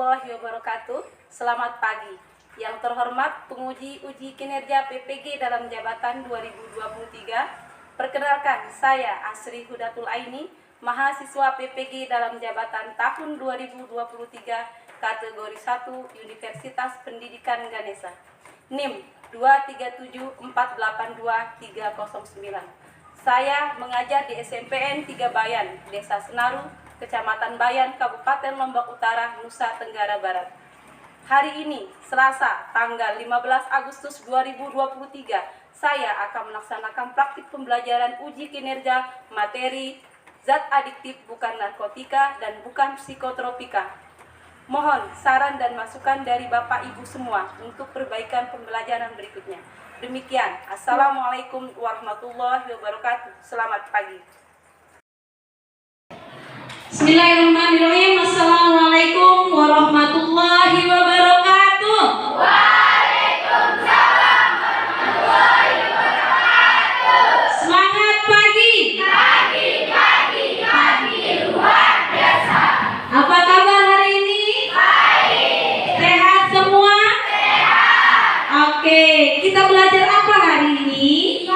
warahmatullahi wabarakatuh. Selamat pagi. Yang terhormat penguji uji kinerja PPG dalam jabatan 2023. Perkenalkan, saya Asri Hudatul Aini, mahasiswa PPG dalam jabatan tahun 2023, kategori 1 Universitas Pendidikan Ganesha. NIM 237482309. Saya mengajar di SMPN 3 Bayan, Desa Senaru, Kecamatan Bayan, Kabupaten Lombok Utara, Nusa Tenggara Barat. Hari ini, Selasa, tanggal 15 Agustus 2023, saya akan melaksanakan praktik pembelajaran uji kinerja materi zat adiktif bukan narkotika dan bukan psikotropika. Mohon saran dan masukan dari Bapak Ibu semua untuk perbaikan pembelajaran berikutnya. Demikian, Assalamualaikum warahmatullahi wabarakatuh. Selamat pagi. Bismillahirrahmanirrahim. Assalamualaikum warahmatullahi wabarakatuh. Waalaikumsalam warahmatullahi wabarakatuh. Semangat pagi. Pagi luar biasa. Apa kabar hari ini? Baik. Sehat semua? Sehat. Oke, kita belajar apa hari ini?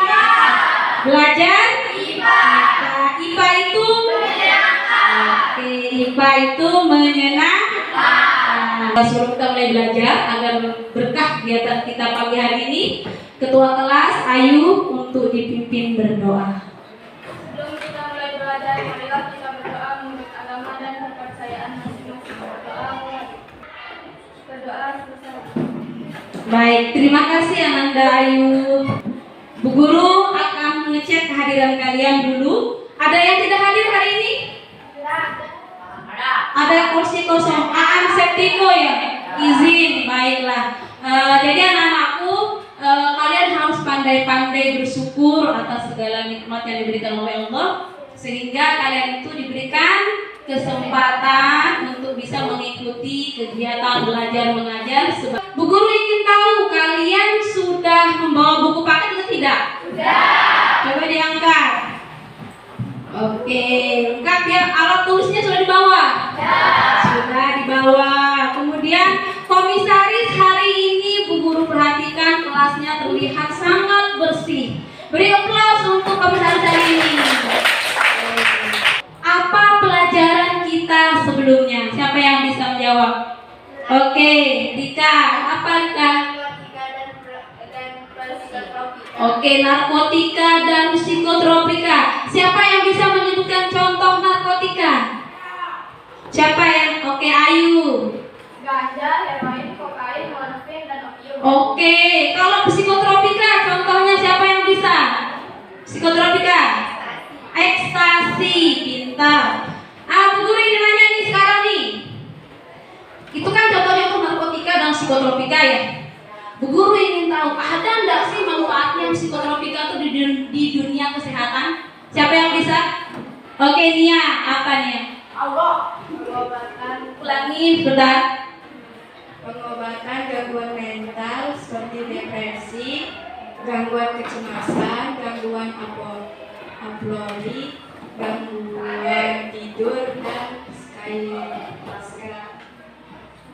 Belajar IPA. IPA itu Menyenangkan. Oke, IPA itu menyenangkan. Suruh kita mulai belajar agar berkah kegiatan kita pagi hari ini. Ketua kelas Ayu untuk dipimpin berdoa. Sebelum kita mulai belajar, marilah kita berdoa menurut agama dan kepercayaan masing-masing. Berdoa bersama. Baik, terima kasih Ananda Ayu. Bu Guru akan mengecek kehadiran kalian dulu. Ada yang tidak hadir hari ini? Ada kursi kosong. Aan Septiko ya? Izin, baiklah. Jadi anak-anakku, kalian harus pandai-pandai bersyukur atas segala nikmat yang diberikan oleh Allah, sehingga kalian itu diberikan kesempatan untuk bisa mengikuti kegiatan belajar mengajar. Bu Guru ingin tahu kalian sudah membawa buku paket atau tidak? Sudah. Coba diangkat. Oke, lengkap ya. Alat tulisnya sudah dibawa? Sudah dibawa. Kemudian komisaris hari ini Bu Guru perhatikan kelasnya terlihat sangat bersih. Beri aplaus untuk komisaris hari ini. Apa pelajaran kita sebelumnya? Siapa yang bisa menjawab? Oke, Dika. Apa Dika? Oke, narkotika dan psikotropika. Siapa yang bisa menyebutkan contoh narkotika? Siapa yang? Oke, Ayu. Ganja, heroin, kokain, morfin, dan opium. Oke, kalau psikotropika contohnya siapa yang bisa? Psikotropika? Ekstasi, pintar. Bu Guru ini nanya nih sekarang nih. Itu kan contoh-contoh narkotika dan psikotropika ya. Bu Guru ingin tahu ada enggak sih manfaatnya psikotropika itu di dunia kesehatan? Siapa yang bisa? Oke, Nia, apa Nia? Allah, pengobatan, Ulangin sebentar. Pengobatan gangguan mental seperti depresi, gangguan kecemasan, gangguan aplori, gangguan tidur, dan skizofrenia.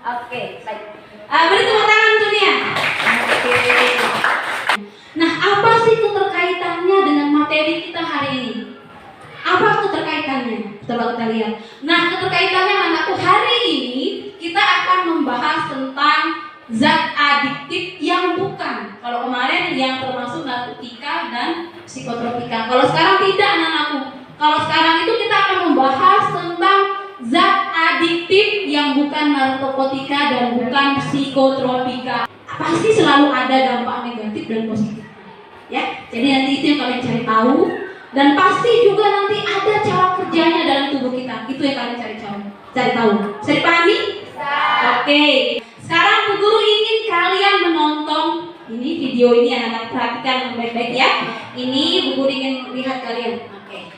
Oke, baik. Beri tepuk tangan untuk Nia. Oke. Nah, apa sih keterkaitannya dengan materi kita hari ini? Apa keterkaitannya? Coba kita lihat. Nah, keterkaitannya anakku, hari ini kita akan membahas tentang zat adiktif yang bukan. Kalau kemarin yang termasuk narkotika dan psikotropika. Kalau sekarang tidak anak-anakku. Kalau sekarang itu kita akan membahas tentang zat adiktif yang bukan narkotika dan bukan psikotropika. Pasti selalu ada dampak negatif dan positif. Ya, jadi nanti itu yang kalian cari tahu. Dan pasti juga nanti ada cara kerjanya dalam tubuh kita. Itu yang kalian cari tahu. Bisa dipahami? Oke. Sekarang Bu Guru ingin kalian menonton ini video ini, anak-anak perhatikan dengan baik-baik ya. Ini Bu Guru ingin lihat kalian. Oke.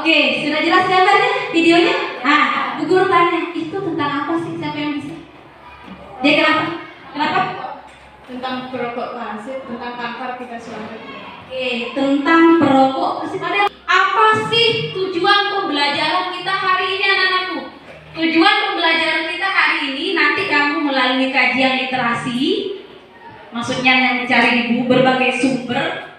Oke, sudah jelas gambarnya, videonya? Ah, Bu Guru tanya, itu tentang apa sih? Siapa yang bisa? Dia kenapa? Kenapa? Tentang perokok pasif, tentang kanker kita semua. Oke, tentang perokok pasif. Ada apa sih tujuan pembelajaran kita hari ini, anak-anakku? Tujuan pembelajaran kita hari ini nanti kamu melalui kajian literasi, maksudnya yang mencari berbagai sumber.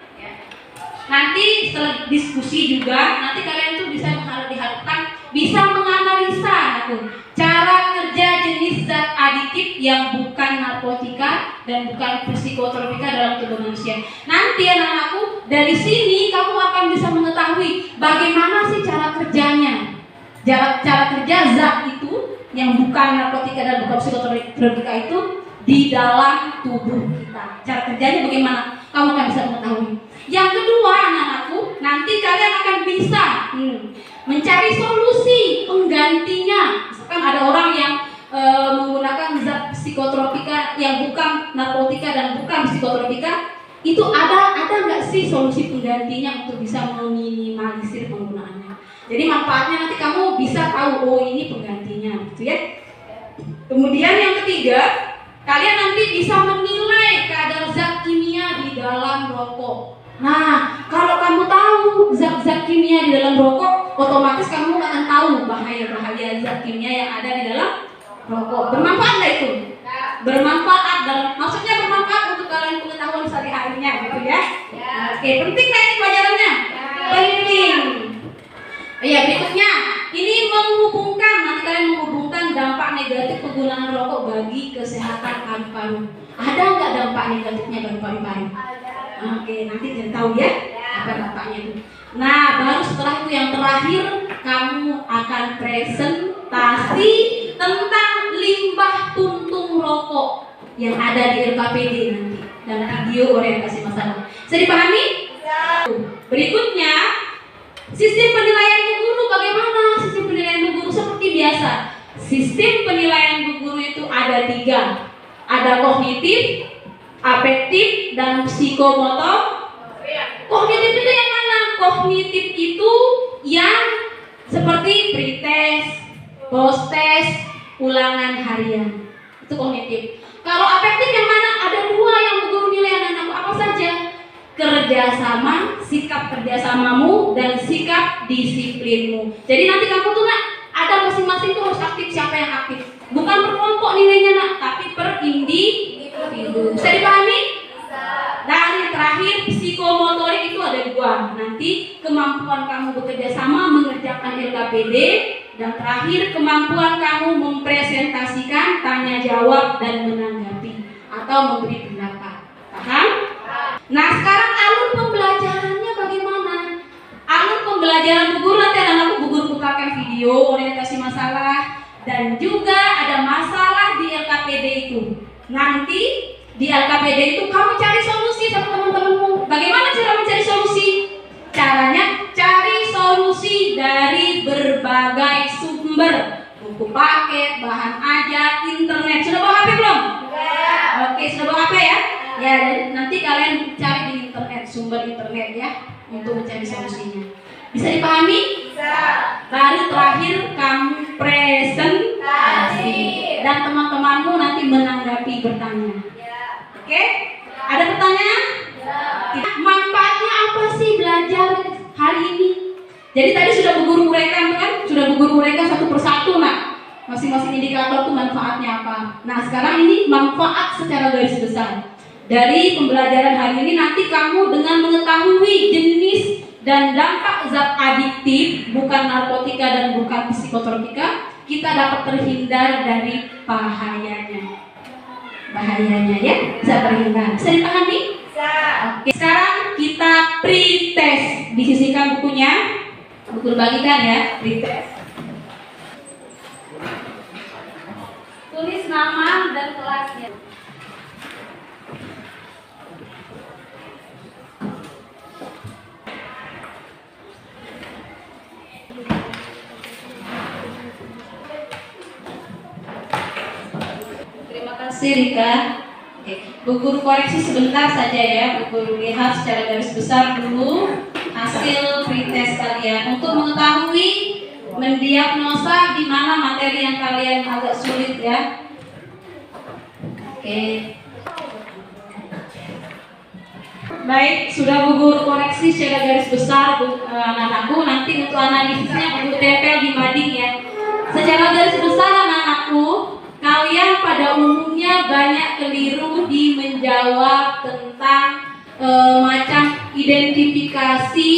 Nanti setelah diskusi juga, nanti kalian tuh bisa diharapkan bisa menganalisa aku cara kerja jenis zat aditif yang bukan narkotika dan bukan psikotropika dalam tubuh manusia. Nanti anak-anakku dari sini kamu akan bisa mengetahui bagaimana sih cara kerjanya, cara kerja zat itu yang bukan narkotika dan bukan psikotropika itu di dalam tubuh kita. Cara kerjanya bagaimana? Kamu akan bisa mengetahui. Yang kedua, anak-anakku, nanti kalian akan bisa mencari solusi penggantinya. Misalkan ada orang yang menggunakan zat psikotropika yang bukan narkotika dan bukan psikotropika, itu ada nggak sih solusi penggantinya untuk bisa meminimalisir penggunaannya. Jadi manfaatnya nanti kamu bisa tahu, oh ini penggantinya, gitu ya. Kemudian yang ketiga, kalian nanti bisa menilai kadar zat kimia di dalam rokok. Nah, kalau kamu tahu zat-zat kimia di dalam rokok, otomatis kamu akan tahu bahaya-bahaya zat kimia yang ada di dalam rokok. Bermanfaat nggak itu? Bermanfaat, maksudnya bermanfaat untuk kalian pengetahuan sehari-harinya, gitu ya? Oke, penting nggak ini pelajarannya? Penting. Ya, berikutnya, ini menghubungkan, nanti kalian menghubungkan dampak negatif penggunaan rokok bagi kesehatan paru-paru. Ada nggak dampak negatifnya bagi paru-paru? Oke, nanti kalian tahu ya apa dampaknya itu. Nah, baru setelah itu yang terakhir kamu akan presentasi tentang limbah puntung rokok yang ada di LKPD nanti dan video orientasi masalah. Bisa dipahami? Berikutnya, sistem penilaian Bu Guru bagaimana? Sistem penilaian Bu Guru seperti biasa. Sistem penilaian Bu Guru itu ada 3. Ada kognitif, afektif, dan psikomotor. Kognitif itu yang mana? Kognitif itu yang seperti pretest, post-test, ulangan harian. Itu kognitif. Kalau afektif yang mana? Ada 2 yang Bu Guru nilai anak-anak. Apa saja? Kerjasama, sikap kerjasamamu, dan sikap disiplinmu. Jadi nanti kamu tuh nak ada masing-masing tuh harus aktif. Siapa yang aktif? Bukan per kelompok nilainya nak, tapi per individu. Bisa dipahami? Dari terakhir psikomotorik itu ada 2. Nanti kemampuan kamu bekerja sama mengerjakan LKPD, dan terakhir kemampuan kamu mempresentasikan, tanya jawab, dan menanggapi atau memberi pendapat. Paham? Nah, sekarang alur pembelajarannya bagaimana? Alur pembelajaran Bu Guru nanti anak-anak Bu Guru bukakan video orientasi masalah, dan juga ada masalah di LKPD itu. Nanti di LKPD itu kamu cari solusi sama teman-temanmu. Bagaimana cara mencari solusi? Caranya cari solusi dari berbagai sumber, buku paket, bahan ajar, internet. Sudah bawa HP belum? Oke, sudah bawa HP ya? Ya, nanti kalian cari di internet, sumber internet ya, untuk mencari solusinya. Bisa dipahami? Bisa. Baru terakhir kamu presentasi dan teman-temanmu nanti menanggapi bertanya. Oke? Ada pertanyaan? Manfaatnya apa sih belajar hari ini? Jadi tadi sudah Bu Guru uraikan kan? Sudah Bu Guru uraikan satu persatu nak. Masing-masing indikator itu manfaatnya apa? Nah, sekarang ini manfaat secara garis besar. Dari pembelajaran hari ini nanti kamu dengan mengetahui jenis dan dampak zat adiktif, bukan narkotika dan bukan psikotropika, kita dapat terhindar dari bahayanya. Bahayanya ya, bisa terhindar. Bisa dipahami? Bisa. Oke, sekarang kita pretest. Disisihkan bukunya. Buku bagikan ya, pretest. Tulis nama dan kelasnya. Terima kasih Rika. Oke, Bu Guru koreksi sebentar saja ya. Bu Guru lihat secara garis besar dulu hasil pretest kalian untuk mengetahui mendiagnosa di mana materi yang kalian agak sulit ya. Oke. Baik, sudah Bu Guru koreksi secara garis besar anak-anakku. Nanti untuk analisisnya Bu tempel di mading ya. Secara garis besar anak-anakku, kalian pada umumnya banyak keliru di menjawab tentang macam identifikasi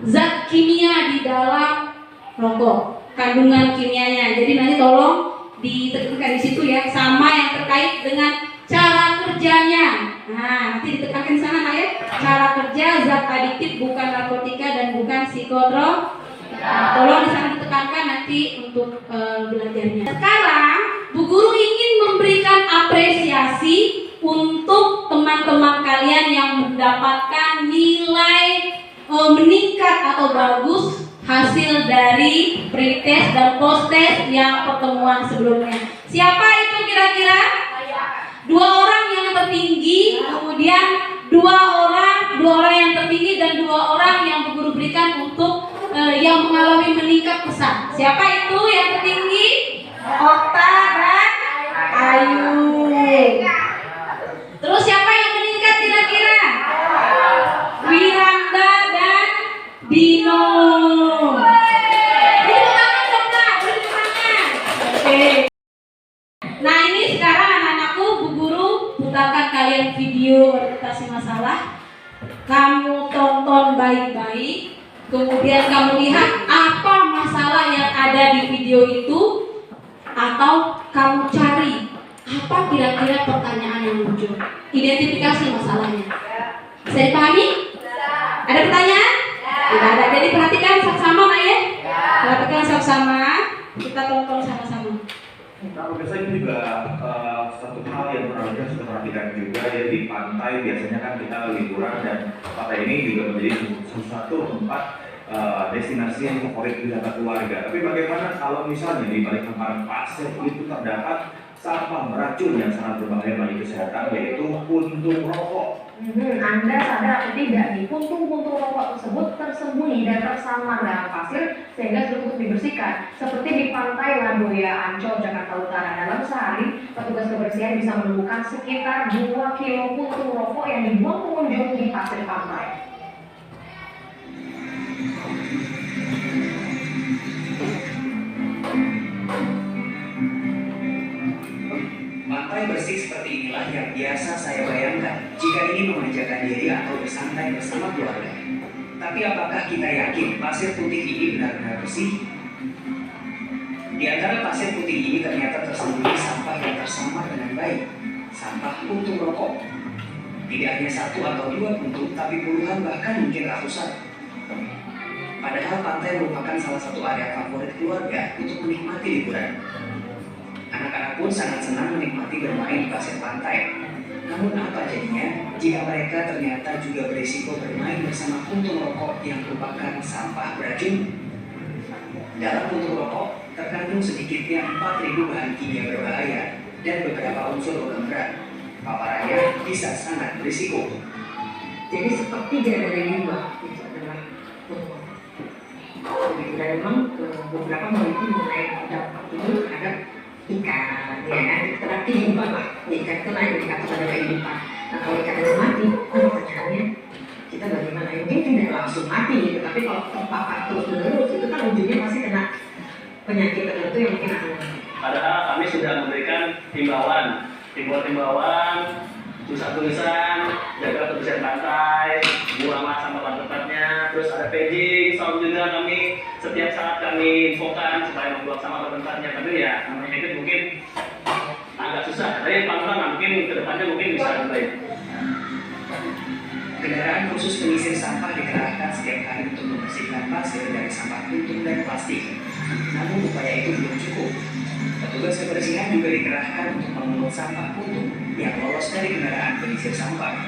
zat kimia di dalam rokok, kandungan kimianya. Jadi nanti tolong ditekankan di situ ya, sama yang terkait dengan cara kerjanya. Nah, nanti ditekankan di sana ya, cara kerja zat adiktif bukan narkotika dan bukan psikotropika. Tolong di sana ditekankan nanti untuk belajarnya. Sekarang Bu Guru ingin memberikan apresiasi untuk teman-teman kalian yang mendapatkan nilai meningkat atau bagus hasil dari pretest dan post-test yang pertemuan sebelumnya. Siapa itu kira-kira? Dua orang yang tertinggi, kemudian dua orang yang tertinggi dan dua orang yang Bu Guru berikan untuk yang mengalami meningkat pesat. Siapa itu yang tertinggi? Okta dan Ayu. Terus siapa yang meningkat kira-kira? Wiranda dan Dino. Beri tangan dong Kak, beri tangan. Oke. Nah ini sekarang anak-anakku, Bu Guru putarkan kalian video orientasi masalah. Kamu tonton baik-baik, kemudian kamu lihat apa masalah yang ada di video itu, atau kamu cari apa kira-kira pertanyaan yang muncul. Identifikasi masalahnya. Bisa dipahami? Ada pertanyaan? Tidak ada. Jadi perhatikan sama-sama Nak ya. Perhatikan sama-sama. Kita tonton sama-sama. Kalau biasanya ini juga satu hal yang harusnya sudah perhatikan juga ya, di pantai biasanya kan kita liburan dan pantai ini juga menjadi suatu tempat destinasi yang favorit wisata keluarga. Tapi bagaimana kalau misalnya di balik hamparan pasir itu terdapat sampah beracun yang sangat berbahaya bagi kesehatan, yaitu puntung rokok. Anda sadar atau tidak nih, puntung-puntung rokok tersebut tersembunyi dan tersamar dalam pasir sehingga sulit untuk dibersihkan. Seperti di pantai Ladoya, Ancol, Jakarta Utara. Dalam sehari, petugas kebersihan bisa menemukan sekitar 2 kilo puntung rokok yang dibuang pengunjung di pasir pantai. Pantai bersih seperti inilah yang biasa saya bayangkan jika ingin memanjakan diri atau bersantai bersama keluarga. Tapi apakah kita yakin pasir putih ini benar-benar bersih? Di antara pasir putih ini ternyata tersembunyi sampah yang tersamar dengan baik, sampah puntung rokok. Tidak hanya 1 atau 2 puntung, tapi puluhan bahkan mungkin ratusan. Padahal pantai merupakan salah satu area favorit keluarga untuk menikmati liburan. Anak-anak pun sangat senang menikmati bermain di pasir pantai. Namun apa jadinya jika mereka ternyata juga berisiko bermain bersama puntung rokok yang merupakan sampah beracun? Dalam puntung rokok terkandung sedikitnya 4.000 bahan kimia berbahaya dan beberapa unsur logam berat. Paparannya bisa sangat berisiko. Jadi sepertiga dari 5 itu adalah puntung. Dan memang beberapa meneliti mengenai dampak ini terhadap ikan, ya kan? Terhadap kehidupan lah. Ikan itu naik indikator pada kehidupan. Nah kalau ikan itu mati, pertanyaannya kita bagaimana? Mungkin tidak langsung mati gitu, tapi kalau terpapar terus-menerus itu kan ujungnya pasti kena penyakit tertentu yang mungkin akan mati. Padahal kami sudah memberikan himbauan, tulisan-tulisan, jaga kebersihan pantai, buanglah sampah tempatnya, terus ada paging, selalu juga kami setiap saat kami infokan supaya membuang sampah tempatnya. Tapi ya namanya itu mungkin agak susah. Tapi pelan-pelan mungkin kedepannya mungkin bisa lebih. Kendaraan khusus pengisir sampah dikerahkan setiap hari untuk membersihkan pasir dari sampah puntung dan plastik. Namun upaya itu belum cukup. Petugas kebersihan juga dikerahkan untuk mengungut sampah puntung yang lolos dari kendaraan pengisir sampah.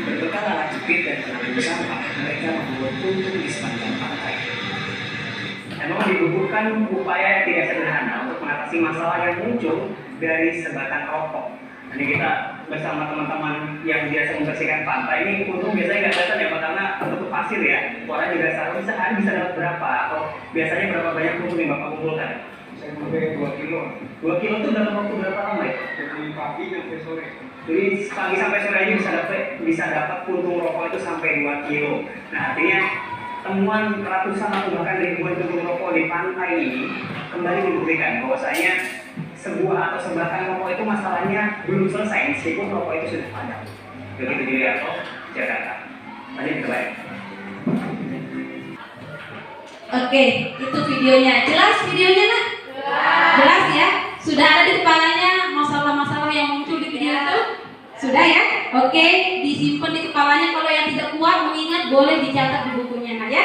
Berbekal alat jepit dan pengangkut sampah, mereka membuat puntung di sepanjang pantai. Memang dibutuhkan upaya yang tidak sederhana untuk mengatasi masalah yang muncul dari sebatang rokok. Ini kita bersama teman-teman yang biasa membersihkan pantai ini puntung biasanya nggak kelihatan ya Pak, karena bentuk pasir ya. Bapak juga sama, sehari bisa dapat berapa? Atau biasanya berapa banyak puntung yang Bapak kumpulkan? Saya mulai 2 kilo. 2 kilo itu dalam waktu berapa lama ya? Dari pagi sampai sore. Jadi pagi sampai sore aja bisa dapat puntung rokok itu sampai 2 kilo. Nah artinya temuan ratusan atau bahkan ribuan puntung rokok di pantai ini kembali membuktikan bahwasanya sebuah atau sebatang rokok itu masalahnya belum selesai meskipun rokok itu sudah padam. Begitu Juliarto, Jakarta. Lanjut ke baik. Oke, itu videonya. Jelas videonya nak? Jelas ya? Sudah ada di kepalanya masalah-masalah yang muncul di video itu? Sudah ya? Oke, disimpan di kepalanya. Kalau yang tidak kuat mengingat boleh dicatat di bukunya nak ya.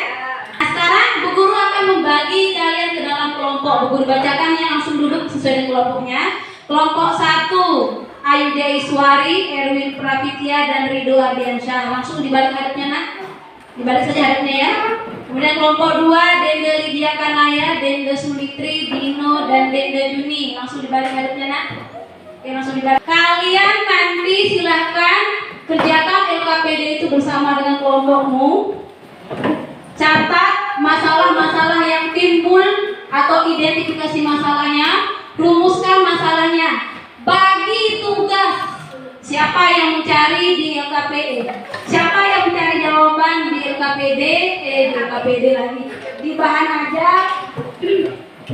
Nah, sekarang Bu Guru akan membagi kalian ke dalam kelompok. Bu Guru bacakannya, langsung duduk sesuai dengan kelompoknya. Kelompok 1, Ayuda Iswari, Erwin Pravitia, dan Ridho Ardiansyah. Langsung dibalik hadapnya nak. Dibalik saja hadapnya ya. Kemudian kelompok 2, Dende Lydia Kanaya, Dende Sulitri, Dino, dan Dende Juni. Langsung dibalik hadapnya nak. Oke, langsung dibalik. Kalian nanti silahkan kerjakan LKPD itu bersama dengan kelompokmu. Catat masalah-masalah yang timbul atau identifikasi masalahnya, rumuskan masalahnya. Bagi tugas siapa yang mencari di LKPD, siapa yang mencari jawaban di LKPD, di LKPD lagi, di bahan ajar,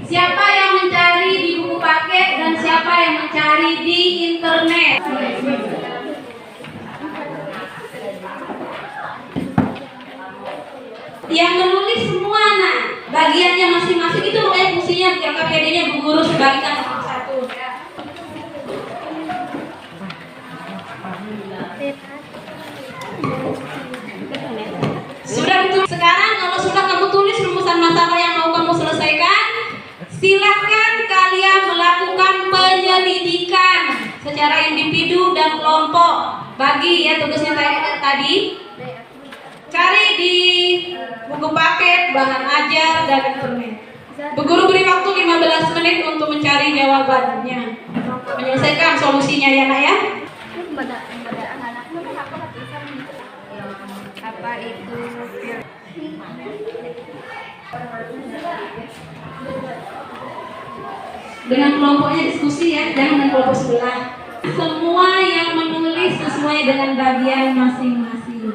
siapa yang mencari di buku paket, dan siapa yang mencari di internet. Yang menulis semua nah, bagiannya masing-masing itu makanya fungsinya di LKPD-nya Bu Guru sebagikan satu. Sudah betul. Sekarang kalau sudah kamu tulis rumusan masalah yang mau kamu selesaikan, silakan kalian melakukan penyelidikan secara individu dan kelompok. Bagi ya tugasnya tadi. Cari di buku paket, bahan ajar, dan internet. Bu Guru beri waktu 15 menit untuk mencari jawabannya, menyelesaikan solusinya ya nak ya. Apa itu? Dengan kelompoknya diskusi ya, jangan dengan kelompok sebelah. Semua yang menulis sesuai dengan bagian masing-masing.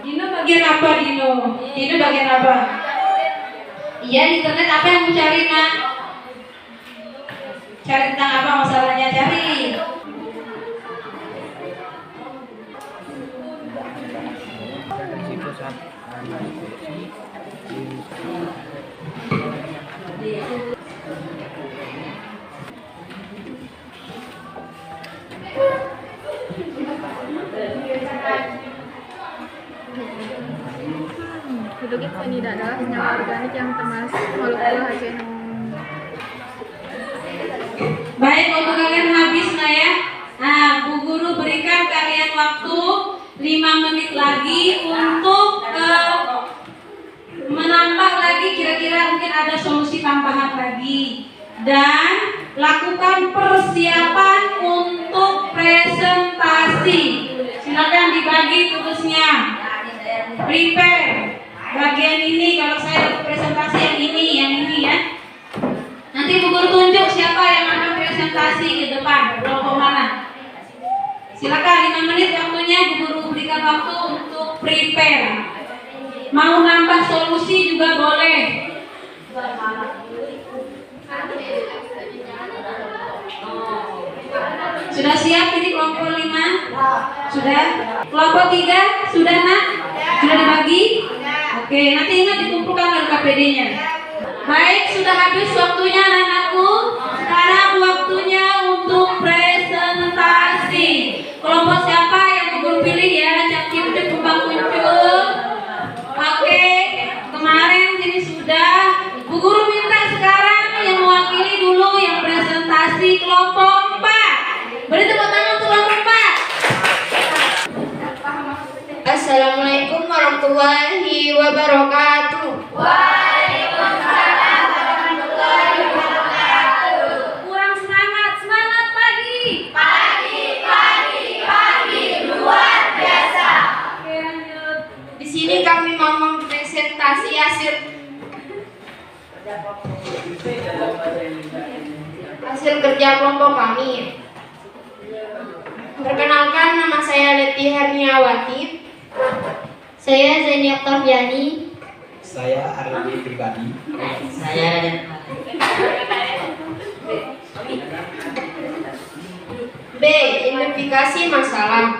Dino bagian apa Dino? Dino bagian apa? Iya di internet apa yang mau cari nak? Cari tentang apa masalahnya? Cari. Hidrogen cyanida adalah senyawa organik yang termasuk molekul H2O. Baik, waktu kalian habis nah ya. Nah, Bu Guru berikan kalian waktu 5 menit lagi untuk menambah lagi, kira-kira mungkin ada solusi tambahan lagi. Dan lakukan persiapan untuk presentasi. Silakan dibagi tugasnya. Prepare bagian ini, kalau saya dapat presentasi yang ini ya. Nanti Bu Guru tunjuk siapa yang akan presentasi ke depan, kelompok mana. Silakan 5 menit waktunya, Bu Guru berikan waktu untuk prepare. Mau nambah solusi juga boleh. Sudah siap ini kelompok 5? Sudah? Kelompok 3? Sudah nak? Sudah dibagi? Oke, nanti ingat dikumpulkan LKPD-nya. Baik, sudah habis waktunya anak-anakku. Sekarang waktunya untuk presentasi. Kelompok siapa yang Bu Guru pilih ya? Cak-cip-cip kembang kuncul. Oke, kemarin ini sudah. Bu Guru minta sekarang yang mewakili dulu yang presentasi kelompok 4. Beri tepuk tangan untuk kelompok 4. Assalamualaikum warahmatullahi wabarakatuh. Kurang semangat, semangat. Hasil kerja kelompok kami. Perkenalkan, nama saya Leti Herniawati. Saya Zaini Oktaviani. Saya Ardi pribadi. Saya B. Identifikasi masalah.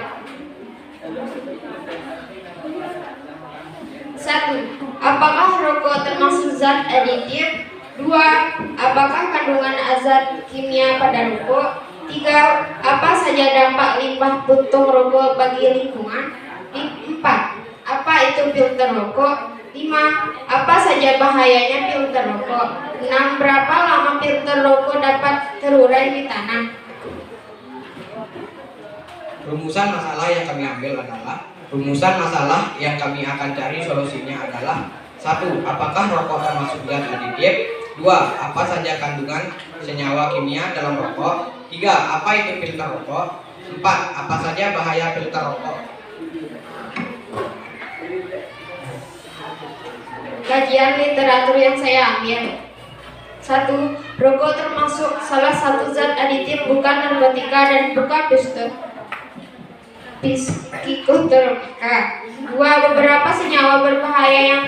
1. Apakah rokok termasuk zat aditif? 2. Apakah kandungan zat kimia pada rokok? 3. Apa saja dampak limbah puntung rokok bagi lingkungan? 4. Apa itu filter rokok? 5. Apa saja bahayanya filter rokok? 6. Berapa lama filter rokok dapat terurai di tanah? Rumusan masalah yang kami ambil adalah yang kami akan cari solusinya adalah 1. Apakah rokok termasuk zat aditif? 2. Apa saja kandungan senyawa kimia dalam rokok? 3. Apa itu filter rokok? 4. Apa saja bahaya filter rokok? Kajian literatur yang saya ambil. 1. Rokok termasuk salah satu zat aditif, bukan narkotika dan bukan psikotropa. 2. Beberapa senyawa berbahaya yang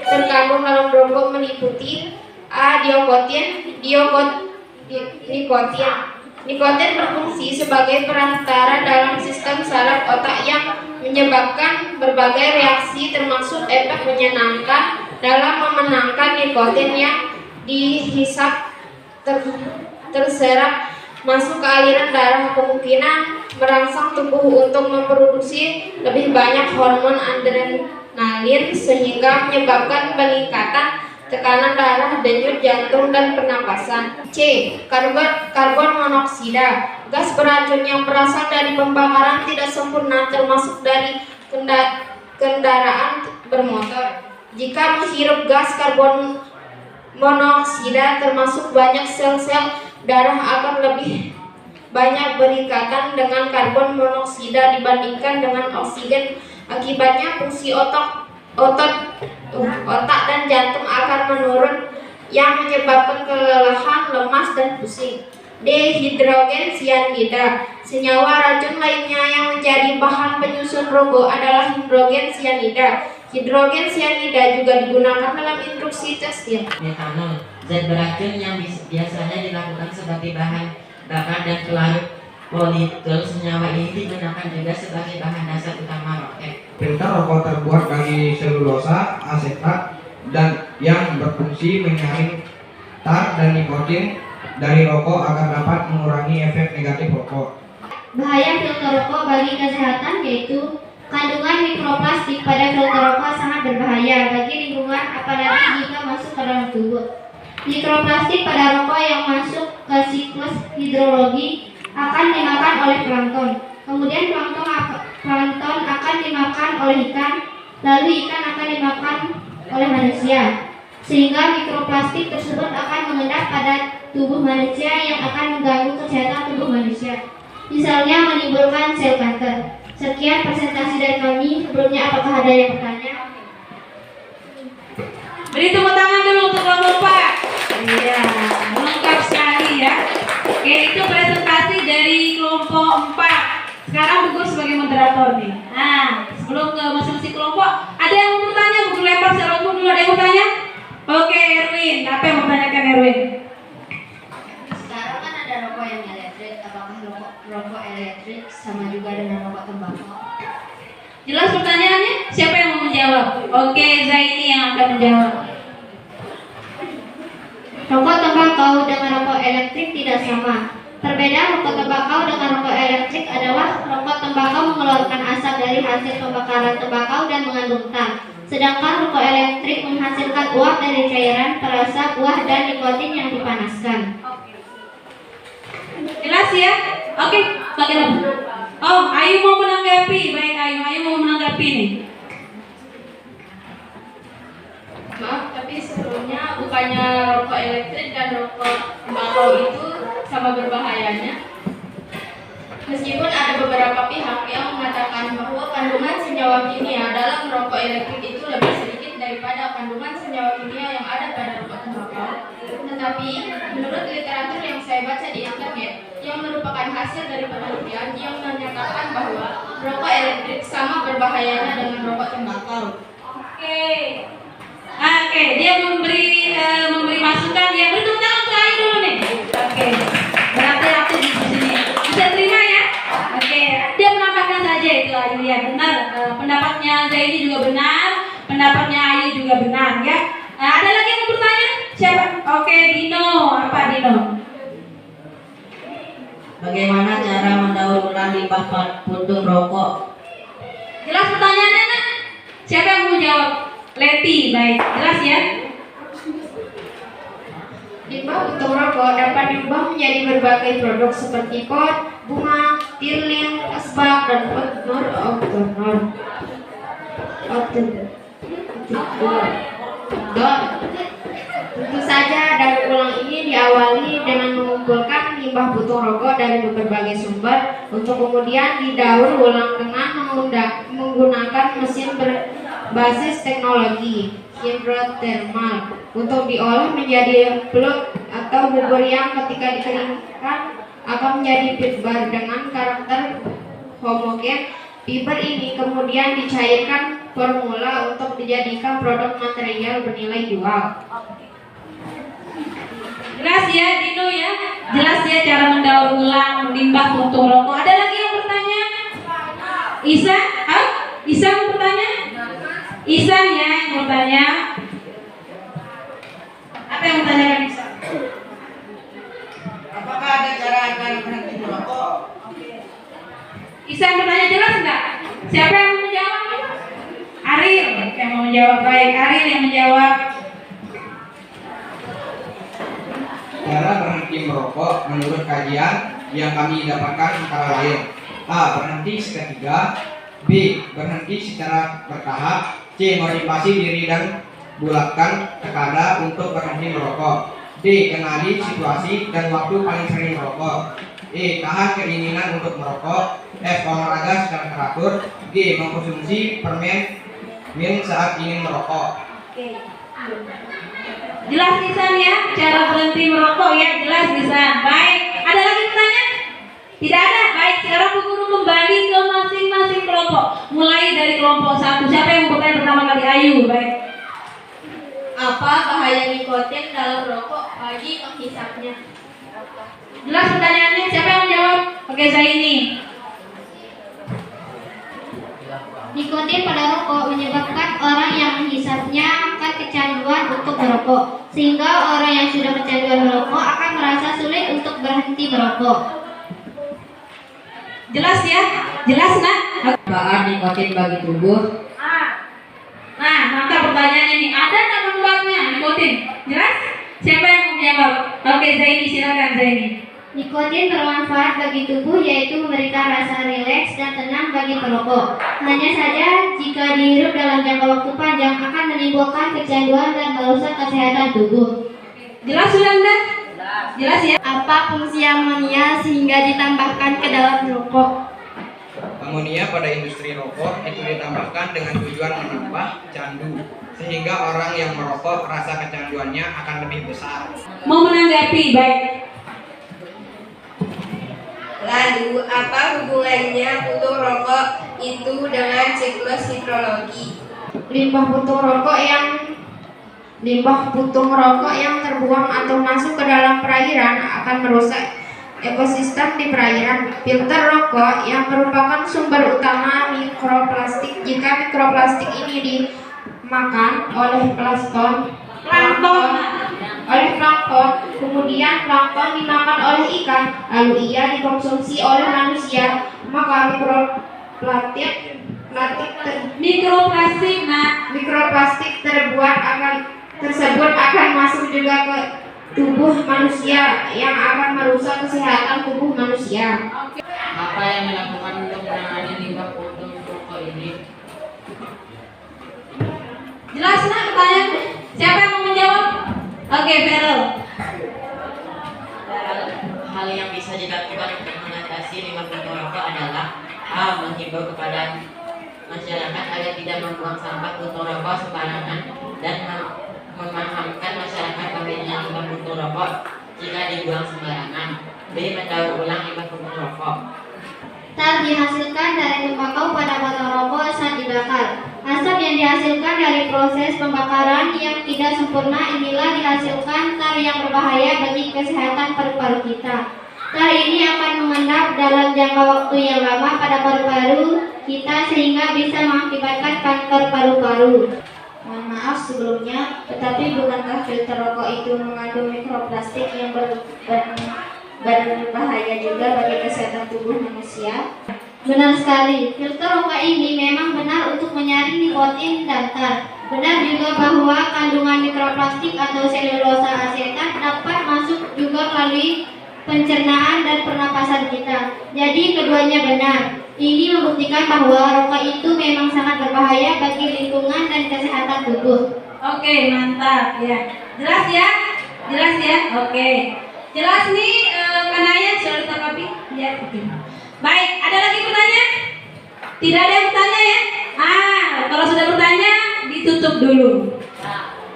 terkandung dalam rokok meliputi A. Nikotin. Nikotin berfungsi sebagai perantara dalam sistem saraf otak yang menyebabkan berbagai reaksi termasuk efek menyenangkan dalam memenangkan nikotin yang dihisap terserap masuk ke aliran darah, kemungkinan merangsang tubuh untuk memproduksi lebih banyak hormon adrenalin sehingga menyebabkan peningkatan tekanan darah, denyut jantung, dan pernapasan. C. Karbon monoksida. Gas beracun yang berasal dari pembakaran tidak sempurna termasuk dari kendaraan bermotor. Jika menghirup gas karbon monoksida termasuk banyak sel-sel darah akan lebih banyak berikatan dengan karbon monoksida dibandingkan dengan oksigen. Akibatnya fungsi otak dan jantung akan menurun yang menyebabkan kelelahan, lemas, dan pusing. D. Hidrogen cyanida. Senyawa racun lainnya yang menjadi bahan penyusun rokok adalah hidrogen cyanida. Hidrogen cyanida juga digunakan dalam industri tekstil. metanol, zat beracun yang biasanya dilakukan sebagai bahan bakar dan pelarut molekul. Senyawa ini digunakan juga sebagai bahan dasar utama roket. Filter rokok terbuat dari selulosa, asetat, dan yang berfungsi menyaring tar dan nikotin dari rokok agar dapat mengurangi efek negatif rokok. Bahaya filter rokok bagi kesehatan yaitu kandungan mikroplastik pada filter rokok sangat berbahaya bagi lingkungan, apalagi jika masuk ke dalam tubuh. Mikroplastik pada rokok yang masuk ke siklus hidrologi akan dimakan oleh plankton. Kemudian plankton akan dimakan oleh ikan, lalu ikan akan dimakan oleh manusia. Sehingga mikroplastik tersebut akan mengendap pada tubuh manusia yang akan mengganggu kesehatan tubuh manusia. Misalnya menimbulkan sel kanker. Sekian presentasi dari kami. Sebelumnya apakah ada yang bertanya? Beri tepuk tangan dulu untuk kelompok Pak. Iya, lengkap sekali ya. Oke, itu presentasi dari kelompok 4. Sekarang Bu Guru sebagai moderator nih. Nah, sebelum ke masing-masing kelompok, ada yang mau bertanya? Bu Guru lempar secara umum dulu, ada yang mau bertanya? Oke, Erwin, apa yang mau bertanyakan Erwin? Sekarang kan ada rokok yang elektrik. Apakah rokok elektrik sama juga dengan rokok tembakau? Jelas pertanyaannya? Siapa yang mau menjawab? Oke, Zaini yang akan menjawab. Rokok tembakau dengan rokok elektrik tidak sama. Perbedaan rokok tembakau dengan rokok elektrik adalah rokok tembakau mengeluarkan asap dari hasil pembakaran tembakau dan mengandung tar. Sedangkan rokok elektrik menghasilkan uap dari cairan, perasa, buah, dan nikotin yang dipanaskan. Jelas ya? Oke, bagaimana? Oh, Ayu mau menanggapi. Baik Ayu mau menanggapi nih. Maaf, tapi sebelumnya bukannya rokok elektrik dan rokok tembakau itu sama berbahayanya. Meskipun ada beberapa pihak yang mengatakan bahwa kandungan senyawa kimia dalam rokok elektrik itu lebih sedikit daripada kandungan senyawa kimia yang ada pada rokok tembakau. Tetapi menurut literatur yang saya baca di internet yang merupakan hasil dari penelitian yang menyatakan bahwa rokok elektrik sama berbahayanya dengan rokok tembakau. Oke, dia memberi masukan. Ya, beri tepuk tangan untuk Ayu dulu nih. Oke, berarti aktif di sini. Bisa terima ya? Oke, dia menambahkan saja itu Ayu ya, benar. Pendapatnya Zaini juga benar, pendapatnya Ayu juga benar ya. Ada lagi yang mau bertanya? Siapa? Oke, Dino. Apa Dino? Bagaimana cara mendaur ulang limbah puntung rokok? Jelas pertanyaannya, Nak? Siapa yang mau jawab? Leti, baik. Jelas ya? Limbah puntung rokok dapat diubah menjadi berbagai produk seperti pot, bunga, tirlin, asbak, dan outdoor. Tentu saja daur ulang ini diawali dengan mengumpulkan limbah puntung rokok dari berbagai sumber untuk kemudian didaur ulang dengan menggunakan mesin berbasis teknologi hidrotermal untuk diolah menjadi pelut atau bubur yang ketika dikeringkan akan menjadi fiber dengan karakter homogen. Fiber ini kemudian dicairkan formula untuk dijadikan produk material bernilai jual. Jelas ya Dino ya? Jelas ya cara mendaur ulang limbah puntung rokok. Ada lagi yang bertanya? Isa? Isa mau bertanya? Isan ya yang bertanya. Apa yang bertanyakan Isa? Apakah ada cara agar berhenti merokok? Isan bertanya jelas enggak? Siapa yang mau menjawab? Ariel yang mau menjawab. Baik, Ariel yang menjawab. Cara berhenti merokok menurut kajian yang kami dapatkan antara lain: A. Berhenti seketika, B. Berhenti secara bertahap, C. Motivasi diri dan bulatkan tekada untuk berhenti merokok, D. Kenali situasi dan waktu paling sering merokok, E. Tahan keinginan untuk merokok, F. Olahraga secara teratur, G. Mengkonsumsi permen saat ingin merokok. Jelas Isan ya, cara berhenti merokok ya, jelas Isan. Baik, ada lagi pertanyaan? Tidak ada. Baik, sekarang Bu Guru kembali ke masing-masing kelompok. Mulai dari kelompok 1. Siapa yang bertanya pertama kali? Ayu. Baik. Apa bahaya nikotin dalam rokok bagi penghisapnya? Jelas pertanyaannya, siapa yang menjawab? Oke, Zaini. Nikotin pada rokok menyebabkan orang yang menghisapnya akan kecanduan untuk merokok, sehingga orang yang sudah kecanduan merokok akan merasa sulit untuk berhenti merokok. Jelas ya? Jelas nak? Manfaat nikotin bagi tubuh. Nah, maka pertanyaannya ini, ada tak manfaatnya nikotin? Jelas? Siapa yang mau menjawab? Oke, Zaini, silakan Zaini. Nikotin bermanfaat bagi tubuh, yaitu memberikan rasa rileks dan tenang bagi perokok. Hanya saja jika dihirup dalam jangka waktu panjang akan menimbulkan kecanduan dan merusak kesehatan tubuh. Jelas sudah enggak? Jelas ya? Apa fungsi amonia sehingga ditambahkan ke dalam rokok? Amonia pada industri rokok itu ditambahkan dengan tujuan menambah candu, sehingga orang yang merokok rasa kecanduannya akan lebih besar. Mau menanggapi? Baik. Lalu, apa hubungannya puntung rokok itu dengan siklus hidrologi? Limbah puntung rokok yang terbuang atau masuk ke dalam perairan akan merusak ekosistem di perairan. Filter rokok yang merupakan sumber utama mikroplastik. Jika mikroplastik ini dimakan oleh plankton, kemudian plankton dimakan oleh ikan, lalu ia dikonsumsi oleh manusia, maka mikroplastik tersebut akan masuk juga ke tubuh manusia yang akan merusak kesehatan tubuh manusia. Apa yang dilakukan untuk menangani limbah puntung rokok ini? Jelas nak pertanyaan? Siapa yang mau menjawab? Oke, Ferel. Hal yang bisa dilakukan untuk mengatasi limbah puntung rokok adalah A. Menghimbau kepada masyarakat agar tidak membuang sampah puntung rokok sembarangan dan memahamkan masyarakat bahayanya limbah puntung rokok jika dibuang sembarangan. B. Mendaur ulang limbah puntung rokok. Tar dihasilkan dari tembakau pada batang rokok saat dibakar. Asap yang dihasilkan dari proses pembakaran yang tidak sempurna inilah dihasilkan tar yang berbahaya bagi kesehatan paru-paru kita. Tar ini akan mengendap dalam jangka waktu yang lama pada paru-paru kita sehingga bisa mengakibatkan kanker paru-paru. Mohon maaf sebelumnya, tetapi bukankah filter rokok itu mengandung mikroplastik yang berbahaya juga bagi kesehatan tubuh manusia? Benar sekali, filter rokok ini memang benar untuk menyaring nikotin dan tar. Benar juga bahwa kandungan mikroplastik atau selulosa asetat dapat masuk juga melalui pencernaan dan pernapasan kita. Jadi keduanya benar. Ini membuktikan bahwa rokok itu memang sangat berbahaya bagi lingkungan dan kesehatan tubuh. Oke, mantap ya. Jelas ya? Jelas ya? Oke. Jelas nih Kanaya sudah ditanggapi? Ya, oke. Baik, ada lagi pertanyaan? Tidak ada yang bertanya ya? Kalau sudah bertanya ditutup dulu.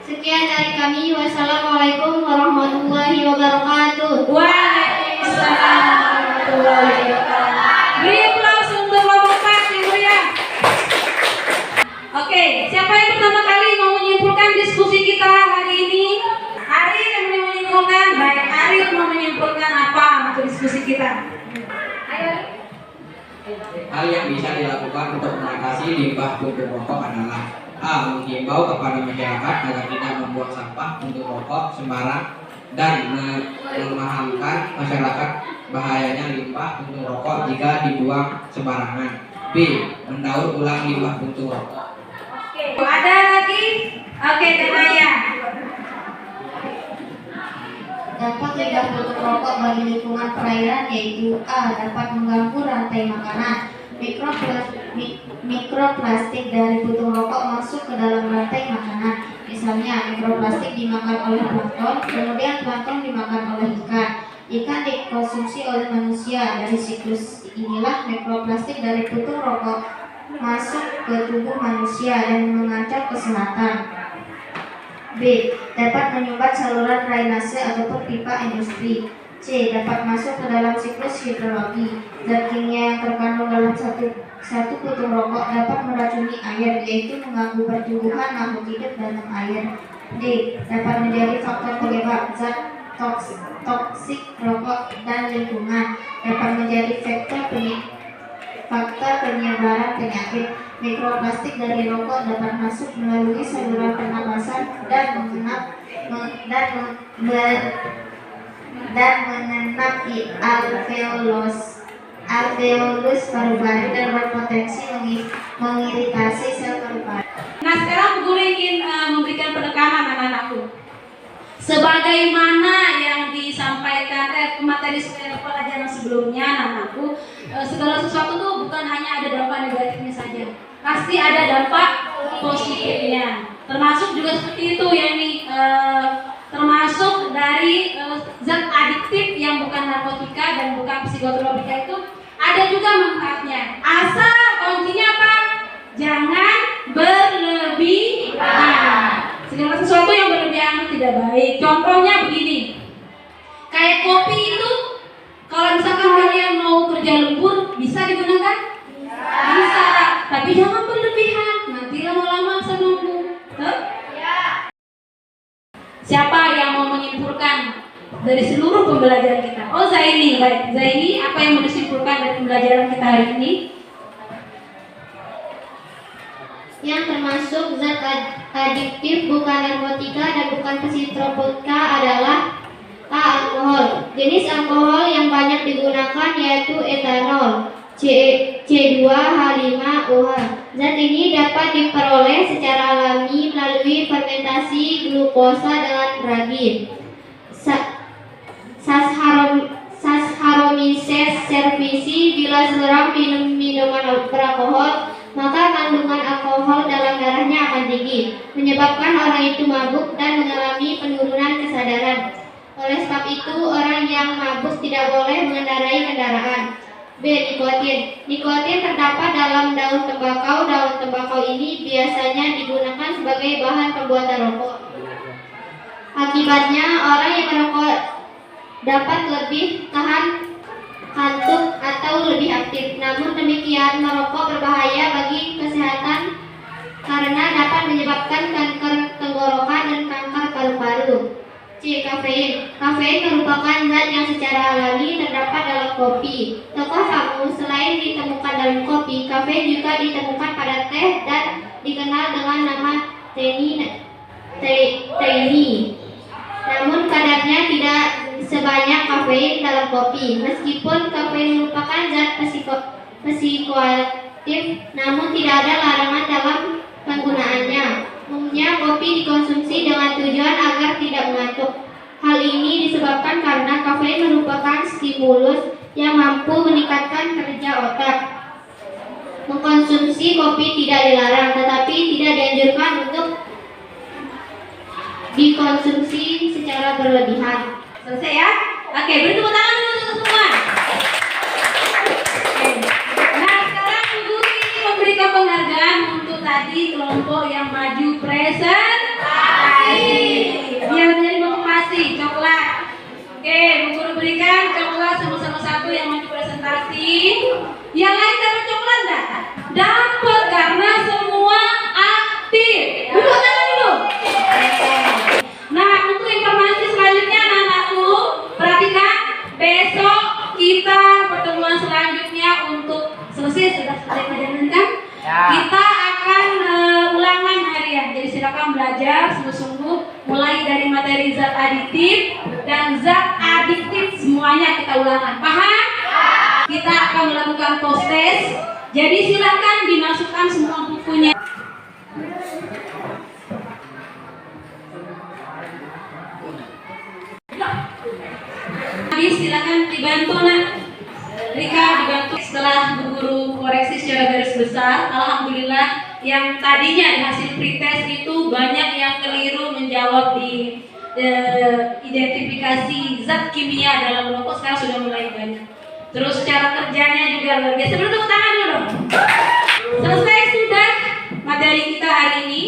Sekian dari kami. Wassalamualaikum warahmatullahi wabarakatuh. Waalaikumsalam warahmatullahi wabarakatuh. Beri aplaus untuk Bapak yang mulia. Oke, siapa yang pertama kali mau menyimpulkan diskusi kita hari ini? Arif yang mau menyimpulkan. Baik, Arif mau menyimpulkan apa untuk diskusi kita? Ayo. Hal yang bisa dilakukan untuk mengatasi limbah puntung rokok adalah A. Menghimbau kepada masyarakat agar tidak membuang sampah puntung rokok sembarang dan memahamkan masyarakat bahayanya limbah puntung rokok jika dibuang sembarangan. B. Mendaur ulang limbah puntung rokok. Oke, ada lagi? Oke, Kanaya. Dampak limbah puntung rokok bagi lingkungan perairan yaitu A. Dapat mengganggu rantai makanan. Mikroplastik dari puntung rokok masuk ke dalam rantai makanan. Misalnya mikroplastik dimakan oleh plankton, kemudian plankton dimakan oleh ikan. Ikan dikonsumsi oleh manusia. Dari siklus inilah mikroplastik dari puntung rokok masuk ke tubuh manusia dan mengancam kesehatan. B. Dapat menyumbat saluran drainase ataupun pipa industri. C. Dapat masuk ke dalam siklus hidrologi. Zat kimia yang terkandung dalam satu puntung rokok dapat meracuni air, yaitu mengganggu pertumbuhan makhluk hidup dalam air. D. Dapat menjadi faktor penyebab zat toksik rokok dan lingkungan. Dapat menjadi faktor penyebaran penyakit. Mikroplastik dari rokok dapat masuk melalui saluran pernapasan dan mengenap di alveolus paru-paru dan berpotensi mengiritasi sel paru-paru. Nah, sekarang guru ingin memberikan penekanan anak-anakku. Sebagaimana yang disampaikan materi pelajaran sebelumnya, anak-anakku, segala sesuatu tuh bukan hanya ada dampak negatifnya saja, pasti ada dampak positifnya. Termasuk juga seperti itu ya nih, termasuk dari zat adiktif yang bukan narkotika dan bukan psikotropika itu ada juga manfaatnya. Asal kuncinya apa? Jangan berlebihan. Segala sesuatu yang berlebihan tidak baik. Contohnya begini, kayak kopi itu, kalau misalkan kalian mau kerja lembur, bisa digunakan? Bisa. Tapi jangan berlebihan, nanti lama-lama bisa nunggu. Siapa yang mau menyimpulkan dari seluruh pembelajaran kita? Oh, Zaini. Baik, Zaini, apa yang mau disimpulkan dari pembelajaran kita hari ini? Yang termasuk zat adiktif bukan narkotika dan bukan psikotropika adalah A. Alkohol. Jenis alkohol yang banyak digunakan yaitu etanol, C2H5OH. Zat ini dapat diperoleh secara alami melalui fermentasi glukosa dengan ragin. Saccharomyces cerevisiae. Bila seseorang minum minuman beralkohol, maka kandungan alkohol dalam darahnya akan tinggi, menyebabkan orang itu mabuk dan mengalami penurunan kesadaran. Oleh sebab itu, orang yang mabuk tidak boleh mengendarai kendaraan. B. Nikotin. Nikotin terdapat dalam daun tembakau. Daun tembakau ini biasanya digunakan sebagai bahan pembuatan rokok. Akibatnya, orang yang merokok dapat lebih tahan kantuk atau lebih aktif. Namun demikian, merokok berbahaya bagi kesehatan karena dapat menyebabkan kanker tenggorokan dan kanker paru-paru. C. Kafein. Kafein merupakan zat yang secara alami terdapat dalam kopi. Tokoh tamu selain ditemukan dalam kopi, kafein juga ditemukan pada teh dan dikenal dengan nama teini. Namun kadarnya tidak sebanyak kafein dalam kopi. Meskipun kafein merupakan zat psikoaktif, namun tidak ada larangan dalam penggunaannya. Umumnya kopi dikonsumsi dengan tujuan agar tidak mengantuk. Hal ini disebabkan karena kafein merupakan stimulus yang mampu meningkatkan kerja otak. Mengkonsumsi kopi tidak dilarang, tetapi tidak dianjurkan untuk dikonsumsi secara berlebihan. Selesai ya? Oke, beri tepuk tangan dulu untuk semua. Oke. Nah, sekarang Ibu ini memberikan penghargaan untuk tadi kelompok yang maju presentasi. Biar menjadi motivasi, coklat. Oke, Bu Guru berikan coklat sama-sama satu yang maju presentasi. Yang lain dapat coklat enggak? Dapat karena semua aktif. Tepuk tangan dulu. Nah, untuk informasi selanjutnya anak-anakku, perhatikan besok kita pertemuan selanjutnya untuk selesai pelajaran kan? Ya. Kita akan ulangan harian. Jadi silakan belajar sungguh-sungguh mulai dari materi zat aditif dan zat adiktif semuanya kita ulangan. Paham? Ya. Kita akan melakukan post test. Jadi silakan dimasukkan semua bukunya. Silakan dibantu nak Rika, dibantu. Setelah Bu Guru koreksi secara garis besar, alhamdulillah yang tadinya di hasil pretest itu banyak yang keliru menjawab di identifikasi zat kimia dalam rokok, sekarang sudah mulai banyak. Terus cara kerjanya juga luar biasa. Bertepuk tangan dulu. Selesai sudah materi kita hari ini.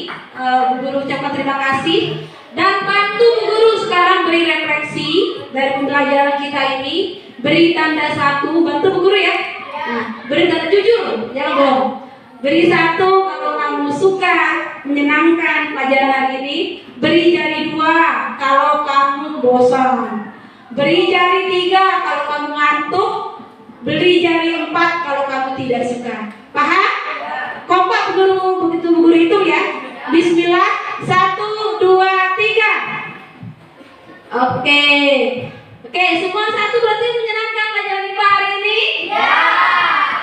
Bu Guru ucapkan terima kasih. Dan bantu Bu Guru sekarang beri refleksi dari pembelajaran kita ini. Beri tanda 1, bantu Bu Guru ya. Nah, beri tanda jujur, jangan bohong. Beri 1 kalau kamu suka, menyenangkan pelajaran hari ini. Beri jari 2 kalau kamu bosan. Beri jari 3 kalau kamu ngantuk. Beri jari 4 kalau kamu tidak suka. Paham? Kompak Bu Guru, begitu Bu Guru itu ya. Bismillah, 1, 2, 3. Oke, semua 1 berarti menyenangkan pelajaran IPA hari ini? Ya.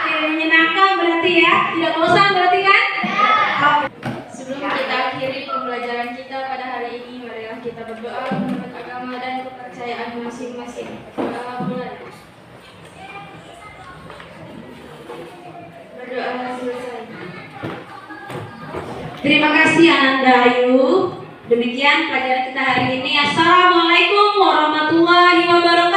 Oke, menyenangkan berarti ya, tidak bosan berarti kan? Ya. Sebelum kita akhiri pembelajaran kita pada hari ini, marilah kita berdoa menurut agama dan kepercayaan masing-masing. Mulai. Berdoa selesai. Terima kasih Ananda Ayu. Demikian pelajaran kita hari ini. Assalamualaikum warahmatullahi wabarakatuh.